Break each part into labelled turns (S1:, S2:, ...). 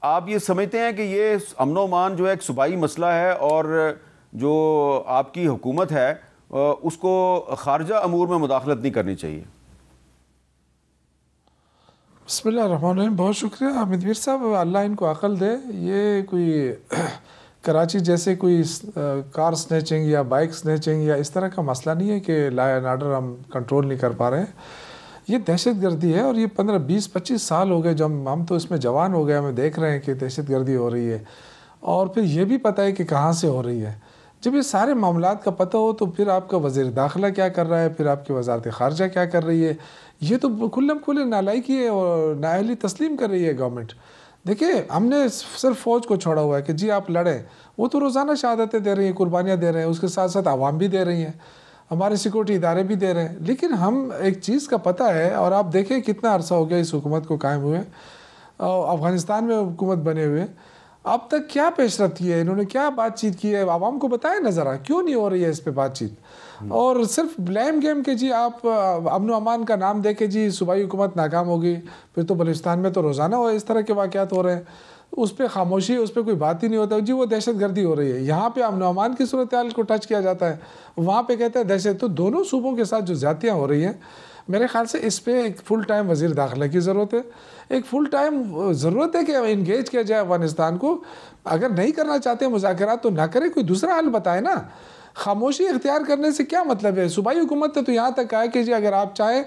S1: آپ یہ سمجھتے ہیں کہ یہ امن و امان جو ہے ایک صوبائی مسئلہ ہے اور جو آپ کی حکومت ہے اس کو خارجہ امور میں مداخلت نہیں کرنی چاہیے؟
S2: بسم اللہ الرحمن الرحیم. بہت شکریہ حامد میر صاحب, اللہ ان کو عقل دے. یہ کوئی کراچی جیسے کوئی کار سنیچنگ یا بائک سنیچنگ یا اس طرح کا مسئلہ نہیں ہے کہ لا اینڈ آرڈر ہم کنٹرول نہیں کر پا رہے ہیں. یہ دہشت گردی ہے, اور یہ 15 20 25 سال ہو گئے, جب ہم تو اس میں جوان ہو گئے, ہمیں دیکھ رہے ہیں کہ دہشت گردی ہو رہی ہے, اور پھر یہ بھی پتہ ہے کہ کہاں سے ہو رہی ہے. جب یہ سارے معاملات کا پتہ ہو تو پھر آپ کا وزیر داخلہ کیا کر رہا ہے, پھر آپ کی وزارت خارجہ کیا کر رہی ہے, یہ تو کھلم کھلے نالائکی ہے اور نااہلی تسلیم کر رہی ہے گورنمنٹ. دیکھیں, ہم نے صرف فوج کو چھوڑا ہوا ہے کہ جی آپ لڑیں, وہ تو روزانہ شہادتیں دے رہی ہیں, قربانیاں دے رہے ہیں, اس کے ساتھ ساتھ عوام بھی دے رہی ہیں, ہمارے سیکورٹی ادارے بھی دے رہے ہیں. لیکن ہم ایک چیز کا پتہ ہے, اور آپ دیکھیں کتنا عرصہ ہو گیا اس حکومت کو قائم ہوئے, افغانستان میں حکومت بنے ہوئے, اب تک کیا پیش رفت کی ہے, انہوں نے کیا بات چیت کی ہے, عوام کو بتائیں نا ذرا, کیوں نہیں ہو رہی ہے اس پہ بات چیت. اور صرف بلیم گیم کہ جی آپ امن و امان کا نام دے کے جی صوبائی حکومت ناکام ہوگی, پھر تو بلوچستان میں تو روزانہ اس طرح کے واقعات ہو رہے ہیں, اس پہ خاموشی, اس پہ کوئی بات ہی نہیں ہوتا, جی وہ دہشت گردی ہو رہی ہے. یہاں پہ امن و امان کی صورتحال کو ٹچ کیا جاتا ہے, وہاں پہ کہتے ہیں دہشت. تو دونوں صوبوں کے ساتھ جو زیادتیاں ہو رہی ہیں, میرے خیال سے اس پہ ایک فل ٹائم وزیر داخلہ کی ضرورت ہے, ایک فل ٹائم ضرورت ہے کہ انگیج کیا جائے افغانستان کو. اگر نہیں کرنا چاہتے مذاکرات تو نہ کریں, کوئی دوسرا حل بتائے نا. خاموشی اختیار کرنے سے کیا مطلب ہے؟ صوبائی حکومت نے تو یہاں تک کہا ہے کہ جی اگر آپ چاہیں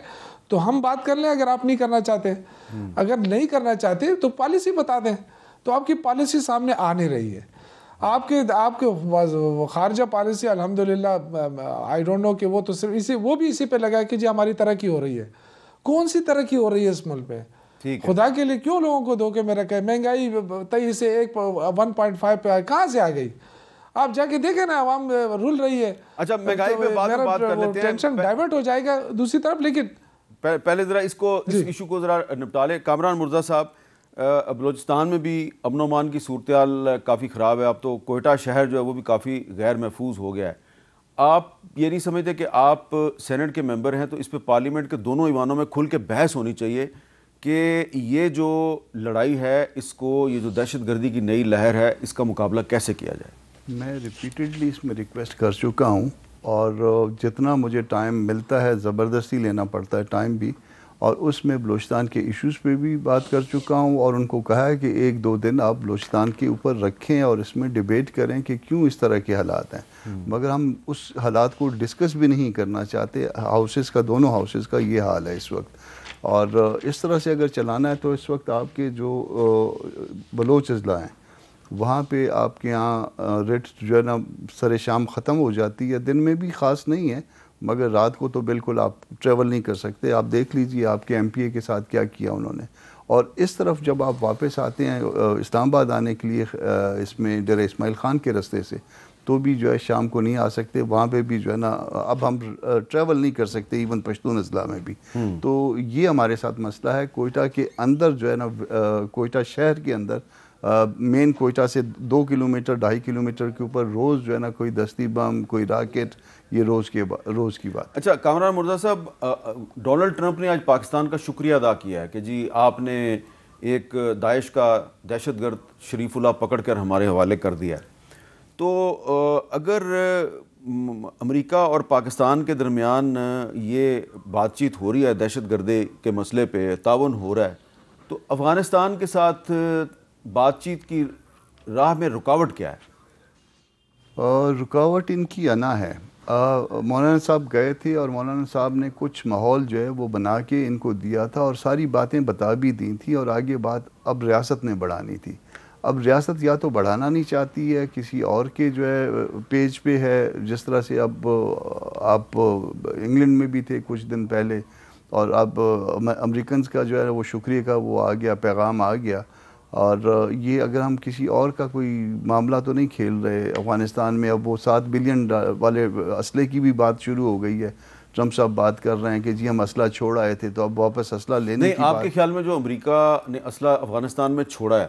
S2: تو ہم بات کر لیں, اگر آپ نہیں کرنا چاہتے, اگر نہیں کرنا چاہتے تو پالیسی بتا دیں. تو آپ کی پالیسی سامنے آ نہیں رہی ہے. آپ کے خارجہ پالیسی الحمدللہ آئی ڈونٹ نو کہ وہ تو صرف وہ بھی اسی پہ لگا ہے کہ جی ہماری ترقی ہو رہی ہے. کون سی ترقی ہو رہی ہے اس ملک پہ؟ خدا کے لیے کیوں لوگوں کو دھوکے میں رکھے؟ مہنگائی 23 سے 1.5 پہ کہاں سے آ گئی؟ آپ جا کے دیکھیں نا, عوام رول رہی ہے.
S1: اچھا, مہنگائی پہ بات کر لیتے ہیں,
S2: ٹینشن ڈائیورٹ ہو جائے گا دوسری طرف. لیکن
S1: پہلے ذرا اس ایشو کو ذرا نپٹا لیں. کامران مرزا صاحب, بلوچستان میں بھی امن و امان کی صورتحال کافی خراب ہے. اب تو کوئٹہ شہر جو ہے وہ بھی کافی غیر محفوظ ہو گیا ہے. آپ یہ نہیں سمجھتے کہ آپ سینٹ کے ممبر ہیں تو اس پہ پارلیمنٹ کے دونوں ایوانوں میں کھل کے بحث ہونی چاہیے کہ یہ جو لڑائی ہے, اس کو, یہ جو دہشت گردی کی نئی لہر ہے, اس کا مقابلہ کیسے کیا جائے؟
S3: میں ریپیٹڈلی اس میں ریکویسٹ کر چکا ہوں, اور جتنا مجھے ٹائم ملتا ہے زبردستی لینا پڑتا ہے ٹائم بھی, اور اس میں بلوچستان کے ایشوز پہ بھی بات کر چکا ہوں, اور ان کو کہا ہے کہ 1-2 دن آپ بلوچستان کے اوپر رکھیں اور اس میں ڈیبیٹ کریں کہ کیوں اس طرح کے حالات ہیں. مگر ہم اس حالات کو ڈسکس بھی نہیں کرنا چاہتے. ہاؤسز کا, دونوں ہاؤسز کا یہ حال ہے اس وقت, اور اس طرح سے اگر چلانا ہے تو اس وقت آپ کے جو بلوچ اضلاع ہیں وہاں پہ آپ کے یہاں ریٹ جو ہے نا سر شام ختم ہو جاتی ہے. دن میں بھی خاص نہیں ہے, مگر رات کو تو بالکل آپ ٹریول نہیں کر سکتے. آپ دیکھ لیجئے آپ کے ایم پی اے کے ساتھ کیا کیا انہوں نے. اور اس طرف جب آپ واپس آتے ہیں اسلام آباد آنے کے لیے اس میں ڈیرہ اسماعیل خان کے رستے سے, تو بھی جو ہے شام کو نہیں آ سکتے. وہاں پہ بھی جو ہے نا اب ہم ٹریول نہیں کر سکتے, ایون پشتون اضلاع میں بھی. تو یہ ہمارے ساتھ مسئلہ ہے. کوئٹہ کے اندر جو ہے نا, کوئٹہ شہر کے اندر, مین کوئٹہ سے 2 کلومیٹر 2.5 کلومیٹر کے اوپر روز جو ہے نا کوئی دستی بم, کوئی راکٹ, یہ روز کی بات.
S1: اچھا کامران مرزا صاحب, ڈونلڈ ٹرمپ نے آج پاکستان کا شکریہ ادا کیا ہے کہ جی آپ نے ایک داعش کا دہشت گرد شریف اللہ پکڑ کر ہمارے حوالے کر دیا ہے. تو اگر امریکہ اور پاکستان کے درمیان یہ بات چیت ہو رہی ہے, دہشت گردی کے مسئلے پہ تعاون ہو رہا ہے, تو افغانستان کے ساتھ بات چیت کی راہ میں رکاوٹ کیا ہے؟
S3: رکاوٹ ان کی انا ہے. مولانا صاحب گئے تھے اور مولانا صاحب نے کچھ ماحول جو ہے وہ بنا کے ان کو دیا تھا, اور ساری باتیں بتا بھی دی تھی, اور آگے بات اب ریاست نے بڑھانی تھی. اب ریاست یا تو بڑھانا نہیں چاہتی ہے, کسی اور کے جو ہے پیج پہ ہے, جس طرح سے اب آپ انگلینڈ میں بھی تھے کچھ دن پہلے, اور اب امریکنز کا جو ہے وہ شکریہ کا وہ آ گیا, پیغام آ گیا. اور یہ اگر ہم کسی اور کا کوئی معاملہ تو نہیں کھیل رہے افغانستان میں. اب وہ $7 بلین والے اسلحے کی بھی بات شروع ہو گئی ہے. ٹرمپ صاحب بات کر رہے ہیں کہ جی ہم اسلحہ چھوڑ آئے تھے, تو اب واپس اسلحہ لینے کی بات.
S1: آپ کے خیال میں جو امریکہ نے اسلحہ افغانستان میں چھوڑا ہے,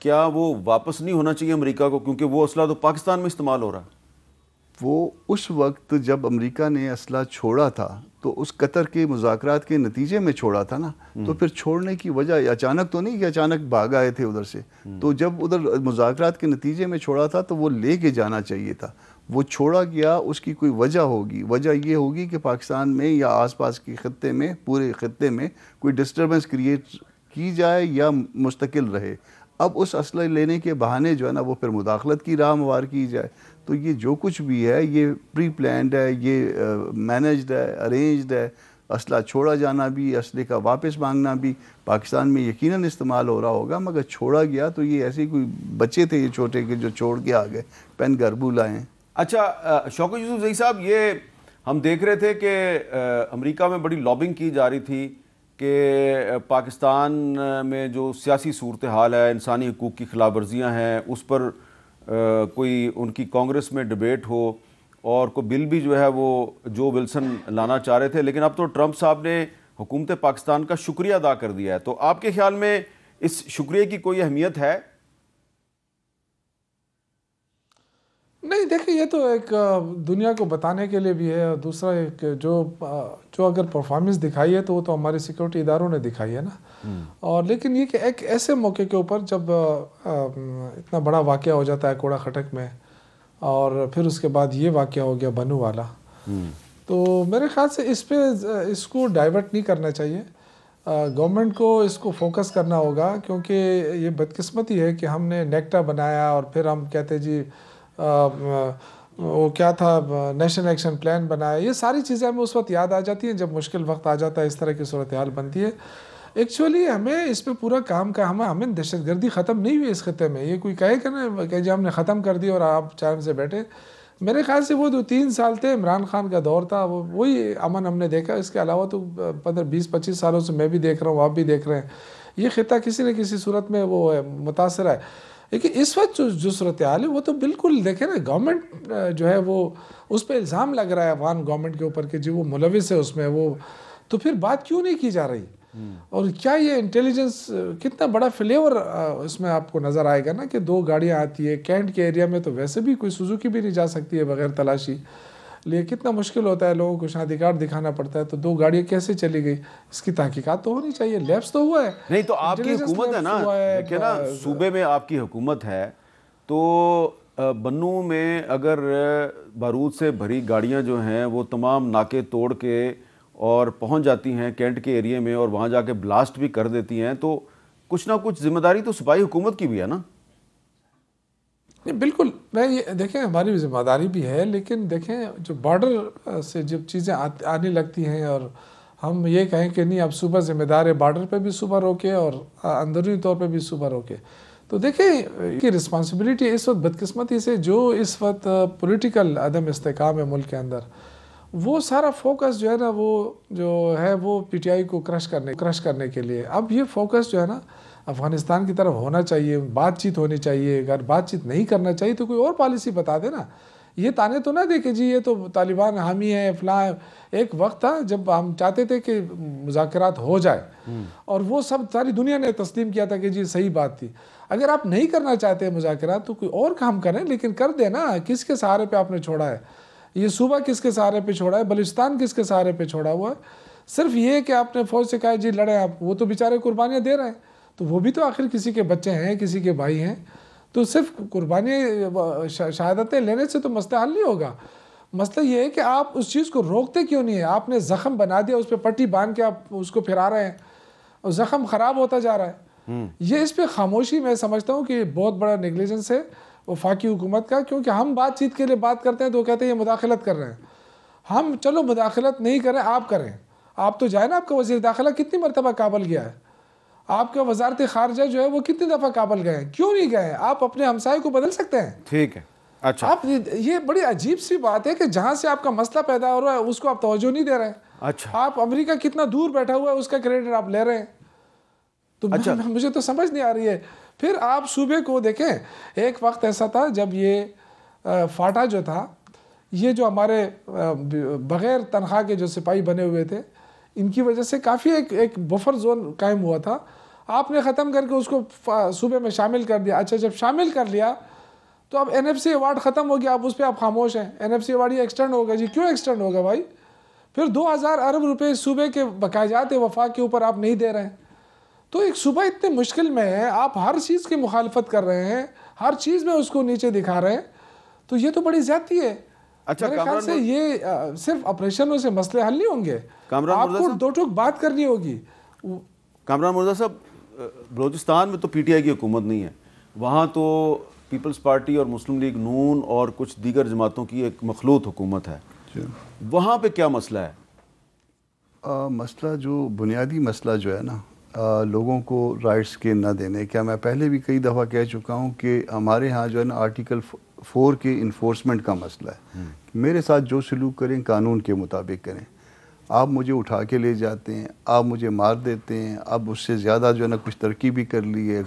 S1: کیا وہ واپس نہیں ہونا چاہیے امریکہ کو, کیونکہ وہ اسلحہ تو پاکستان میں استعمال ہو رہا ہے؟
S3: وہ اس وقت جب امریکہ نے اسلحہ چھوڑا تھا تو اس قطر کے مذاکرات کے نتیجے میں چھوڑا تھا نا، تو پھر چھوڑنے کی وجہ اچانک تو نہیں کہ اچانک بھاگ آئے تھے ادھر سے، تو جب ادھر مذاکرات کے نتیجے میں چھوڑا تھا تو وہ لے کے جانا چاہیے تھا، وہ چھوڑا گیا، اس کی کوئی وجہ ہوگی، وجہ یہ ہوگی کہ پاکستان میں یا آس پاس کے خطے میں، پورے خطے میں کوئی ڈسٹربنس کریٹ کی جائے یا مستقل رہے۔ اب اس اسلحے لینے کے بہانے جو ہے نا وہ پھر مداخلت کی راہ ہموار کی جائے، تو یہ جو کچھ بھی ہے یہ پری پلانڈ ہے، یہ مینجڈ ہے، ارینجڈ ہے۔ اسلحہ چھوڑا جانا بھی، اسلحے کا واپس مانگنا بھی پاکستان میں یقیناً استعمال ہو رہا ہوگا، مگر چھوڑا گیا تو یہ ایسے کوئی بچے تھے یہ چھوٹے کے جو چھوڑ کے آ گئے، پین گھربو لائے ہیں۔
S1: اچھا شوکت یوسف زئی صاحب، یہ ہم دیکھ رہے تھے کہ امریکہ میں بڑی لابنگ کی جا رہی تھی کہ پاکستان میں جو سیاسی صورتحال ہے، انسانی حقوق کی خلاف ورزیاں ہیں، اس پر کوئی ان کی کانگریس میں ڈیبیٹ ہو، اور کوئی بل بھی جو ہے وہ جو ولسن لانا چاہ رہے تھے، لیکن اب تو ٹرمپ صاحب نے حکومت پاکستان کا شکریہ ادا کر دیا ہے، تو آپ کے خیال میں اس شکریہ کی کوئی اہمیت ہے؟
S2: نہیں، دیکھیں یہ تو ایک دنیا کو بتانے کے لیے بھی ہے، اور دوسرا ایک جو اگر پرفارمنس دکھائی ہے تو وہ تو ہمارے سیکورٹی اداروں نے دکھائی ہے نا، اور لیکن یہ کہ ایک ایسے موقع کے اوپر جب اتنا بڑا واقعہ ہو جاتا ہے کوڑا خٹک میں، اور پھر اس کے بعد یہ واقعہ ہو گیا بنو والا، تو میرے خیال سے اس کو ڈائیورٹ نہیں کرنا چاہیے، گورنمنٹ کو اس کو فوکس کرنا ہوگا، کیونکہ یہ بدقسمتی ہے کہ ہم نے نیکٹا بنایا اور پھر ہم کہتے جی وہ کیا تھا نیشنل ایکشن پلان بنایا، یہ ساری چیزیں ہمیں اس وقت یاد آ جاتی ہیں جب مشکل وقت آ جاتا ہے، اس طرح کی صورتحال بنتی ہے۔ ایکچولی ہمیں اس پہ پورا کام کا ہمیں دہشت گردی ختم نہیں ہوئی اس خطے میں، یہ کوئی کہے کہ نا کہ جی ہم نے ختم کر دی اور آپ چین سے بیٹھے، میرے خیال سے وہ جو 3 سال تھے عمران خان کا دور تھا وہی امن ہم نے دیکھا، اس کے علاوہ تو 20-25 سالوں سے میں بھی دیکھ رہا ہوں، آپ بھی دیکھ رہے ہیں، یہ خطہ کسی نہ کسی صورت میں وہ متاثر ہے۔ لیکن اس وقت جو صورتحال ہے وہ تو بالکل دیکھیں نا، گورنمنٹ جو ہے وہ اس پہ الزام لگ رہا ہے افغان گورنمنٹ کے اوپر کہ جی وہ ملوث ہے اس میں، وہ تو پھر بات کیوں نہیں کی جا رہی؟ اور کیا یہ انٹیلیجنس کتنا بڑا فلیور اس میں آپ کو نظر آئے گا نا کہ 2 گاڑیاں آتی ہے کینٹ کے ایریا میں، تو ویسے بھی کوئی سوزوکی بھی نہیں جا سکتی ہے بغیر تلاشی، لیکن کتنا مشکل ہوتا ہے، لوگوں کو شناختی کارڈ دکھانا پڑتا ہے، تو 2 گاڑیاں کیسے چلی گئی؟ اس کی تحقیقات تو ہونی چاہیے، لیبس تو ہوا ہے
S1: نہیں تو آپ کی حکومت ہے نا، دیکھیں نا صوبے میں آپ کی حکومت ہے، تو بنو میں اگر بارود سے بھری گاڑیاں جو ہیں وہ تمام ناکے توڑ کے اور پہنچ جاتی ہیں کینٹ کے ایریے میں اور وہاں جا کے بلاسٹ بھی کر دیتی ہیں، تو کچھ نہ کچھ ذمہ داری تو صوبائی حکومت کی بھی ہے نا؟
S2: بالکل، میں یہ دیکھیں ہماری ذمہ داری بھی ہے، لیکن دیکھیں جو بارڈر سے جب چیزیں آنے لگتی ہیں اور ہم یہ کہیں کہ نہیں اب صوبہ ذمہ دار ہے، بارڈر پہ بھی صوبہ روکے اور اندرونی طور پہ بھی صوبہ روکے، تو دیکھیں کہ رسپانسبلٹی اس وقت بدقسمتی سے جو اس وقت پولیٹیکل عدم استحکام ہے ملک کے اندر، وہ سارا فوکس جو ہے نا وہ پی ٹی آئی کو کرش کرنے کے لیے، اب یہ فوکس جو ہے نا افغانستان کی طرف ہونا چاہیے، بات چیت ہونی چاہیے، اگر بات چیت نہیں کرنا چاہیے تو کوئی اور پالیسی بتا دے نا، یہ تانے تو نہ دے کہ جی یہ تو طالبان حامی ہے فلاں، ایک وقت تھا جب ہم چاہتے تھے کہ مذاکرات ہو جائے اور وہ ساری دنیا نے تسلیم کیا تھا کہ جی صحیح بات تھی، اگر آپ نہیں کرنا چاہتے مذاکرات تو کوئی اور کام کریں، لیکن کر دیں نا، کس کے سہارے پہ آپ نے چھوڑا ہے یہ صوبہ، کس کے سہارے پہ چھوڑا ہے بلوچستان، کس کے سہارے پہ چھوڑا ہوا ہے؟ صرف یہ کہ آپ نے فوج سے کہا جی لڑیں آپ، وہ تو بیچارے قربانیاں دے رہے ہیں، تو وہ بھی تو آخر کسی کے بچے ہیں، کسی کے بھائی ہیں، تو صرف قربانی شہادتیں لینے سے تو مسئلہ حل نہیں ہوگا، مسئلہ یہ ہے کہ آپ اس چیز کو روکتے کیوں نہیں ہے؟ آپ نے زخم بنا دیا، اس پہ پٹی باندھ کے آپ اس کو پھرا رہے ہیں اور زخم خراب ہوتا جا رہا ہے، یہ اس پہ خاموشی میں سمجھتا ہوں کہ بہت بڑا نیگلیجنس ہے وفاقی حکومت کا، کیونکہ ہم بات چیت کے لیے بات کرتے ہیں تو وہ کہتے ہیں یہ مداخلت کر رہے ہیں، ہم چلو مداخلت نہیں کریں، آپ کریں، آپ تو جائیں نا، آپ کا وزیر داخلہ کتنی مرتبہ کابل گیا ہے، آپ کا وزارت خارجہ جو ہے وہ کتنی دفعہ کابل گئے ہیں، کیوں نہیں گئے؟ آپ اپنے ہمسائے کو بدل سکتے ہیں،
S1: ٹھیک ہے، اچھا
S2: آپ یہ بڑی عجیب سی بات ہے کہ جہاں سے آپ کا مسئلہ پیدا ہو رہا ہے اس کو آپ توجہ نہیں دے رہے ہیں،
S1: اچھا
S2: آپ امریکہ کتنا دور بیٹھا ہوا ہے اس کا کریڈٹ آپ لے رہے ہیں، تو مجھے تو سمجھ نہیں آ رہی ہے۔ پھر آپ صوبے کو دیکھیں، ایک وقت ایسا تھا جب یہ فاٹا جو تھا، یہ جو ہمارے بغیر تنخواہ کے جو سپاہی بنے ہوئے تھے، ان کی وجہ سے کافی ایک بفر زون قائم ہوا تھا، آپ نے ختم کر کے اس کو صوبے میں شامل کر دیا۔ اچھا جب شامل کر لیا تو اب NFC ایوارڈ ختم ہو گیا، اب اس پہ آپ خاموش ہیں، NFC ایوارڈ یہ ایکسٹینڈ ہوگا جی، کیوں ایکسٹینڈ ہوگا بھائی؟ پھر 2000 ارب روپے صوبے کے بقایات وفاق کے اوپر آپ نہیں دے رہے ہیں، تو ایک صوبہ اتنے مشکل میں ہے، آپ ہر چیز کی مخالفت کر رہے ہیں، ہر چیز میں اس کو نیچے دکھا رہے ہیں، تو یہ تو بڑی زیادتی ہے۔
S1: اچھا
S2: میرے خیال سے یہ صرف آپریشنوں سے مسئلے حل نہیں ہوں گے، آپ کو دو ٹوک بات کرنی ہوگی۔
S1: کامران مرزا صاحب، بلوچستان میں تو PTI کی حکومت نہیں ہے، وہاں تو پیپلز پارٹی اور مسلم لیگ نون اور کچھ دیگر جماعتوں کی ایک مخلوط حکومت ہے، وہاں پہ کیا مسئلہ ہے؟
S3: مسئلہ جو بنیادی مسئلہ جو ہے نا، لوگوں کو رائٹس کے نہ دینے، کیا میں پہلے بھی کئی دفعہ کہہ چکا ہوں کہ ہمارے ہاں جو ہے نا آرٹیکل 4 کے انفورسمنٹ کا مسئلہ ہے۔ میرے ساتھ جو سلوک کریں قانون کے مطابق کریں، آپ مجھے اٹھا کے لے جاتے ہیں، آپ مجھے مار دیتے ہیں، اب اس سے زیادہ جو ہے نا کچھ ترقی بھی کر لی ہے،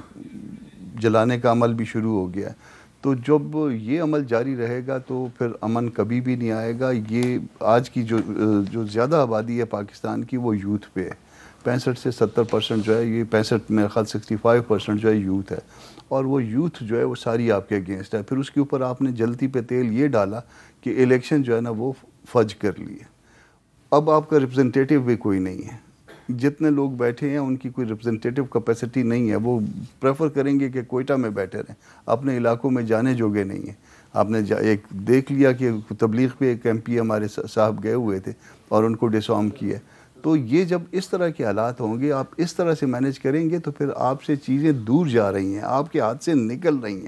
S3: جلانے کا عمل بھی شروع ہو گیا ہے، تو جب یہ عمل جاری رہے گا تو پھر امن کبھی بھی نہیں آئے گا۔ یہ آج کی جو زیادہ آبادی ہے پاکستان کی وہ یوتھ پہ ہے، 65 سے 70% جو ہے، یہ 65 میرے خیال 65% جو ہے یوتھ ہے، اور وہ یوتھ جو ہے وہ ساری آپ کے اگینسٹ ہے۔ پھر اس کے اوپر آپ نے جلتی پہ تیل یہ ڈالا کہ الیکشن جو ہے نا وہ فج کر لیے، اب آپ کا ریپرزنٹیٹیو بھی کوئی نہیں ہے، جتنے لوگ بیٹھے ہیں ان کی کوئی ریپرزنٹیٹیو کیپیسٹی نہیں ہے، وہ پریفر کریں گے کہ کوئٹہ میں بیٹھے رہیں، اپنے علاقوں میں جانے جوگے نہیں ہیں۔ آپ نے ایک دیکھ لیا کہ تبلیغ پہ ایک MP ہمارے صاحب گئے ہوئے تھے اور ان کو ڈسارم کیا۔ تو یہ جب اس طرح کے حالات ہوں گے، آپ اس طرح سے مینیج کریں گے تو پھر آپ سے چیزیں دور جا رہی ہیں، آپ کے ہاتھ سے نکل رہی ہیں۔